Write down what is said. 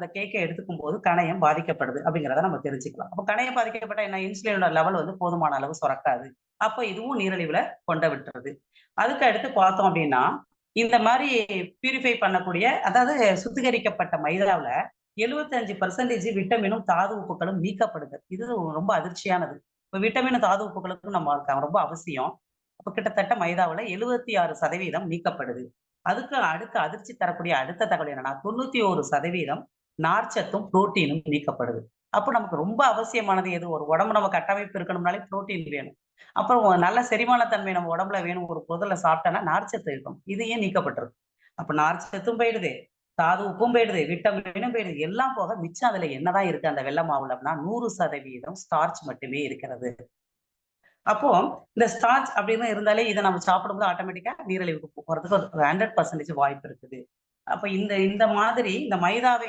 அந்த கேக்கை எடுத்துக்கும் போது கணையம் பாதிக்கப்படுது அப்படிங்கிறத நம்ம தெரிஞ்சுக்கலாம். அப்ப கணையம் பாதிக்கப்பட்டா என்ன? இன்சுலினோட லெவல் வந்து போதுமான அளவு சுரக்காது. அப்ப இதுவும் நீரிழிவுல கொண்டு விட்டுறது. அதுக்கு அடுத்து பார்த்தோம் அப்படின்னா, இந்த மாரி பியூரிஃபை பண்ணக்கூடிய அதாவது சுத்திகரிக்கப்பட்ட மைதாவுல 75% விட்டமினும், தாது உப்புக்களும் நீக்கப்படுது. இது ரொம்ப அதிர்ச்சியானது. இப்ப விட்டமின், தாது உப்புக்களுக்கும் நம்ம ரொம்ப அவசியம். அப்ப கிட்டத்தட்ட மைதாவுல 76% நீக்கப்படுது. அதுக்கு அடுத்து அதிர்ச்சி தரக்கூடிய அடுத்த தகவல் என்னன்னா, 91% நார்ச்சத்தும், புரோட்டீனும் நீக்கப்படுது. அப்ப நமக்கு ரொம்ப அவசியமானது எது? ஒரு உடம்பு நம்ம கட்டமைப்பு இருக்கணும்னாலே புரோட்டீன் வேணும். அப்புறம் நல்ல செரிமான தன்மை நம்ம உடம்புல வேணும். ஒரு பொருள சாப்பிட்டோம்னா நார்ச்சத்து இருக்கும். இது ஏன் நீக்கப்பட்டிருக்கு? அப்ப நார்ச்சத்தும் போயிடுது, தாது உப்பும் போயிடுது, விட்டமினும் போயிடுது. எல்லாம் போக மிச்சம் அதுல என்னதான் இருக்கு அந்த வெள்ள மாவுல அப்படின்னா 100% ஸ்டார்ச் மட்டுமே இருக்கிறது. அப்போ இந்த ஸ்டார்ச் அப்படின்னு இருந்தாலே இத நம்ம சாப்பிடும்போது ஆட்டோமேட்டிக்கா நீரிழிவுக்கு போறதுக்கு ஒரு 100% வாய்ப்பு இருக்குது. அப்ப இந்த இந்த மாதிரி இந்த மைதாவை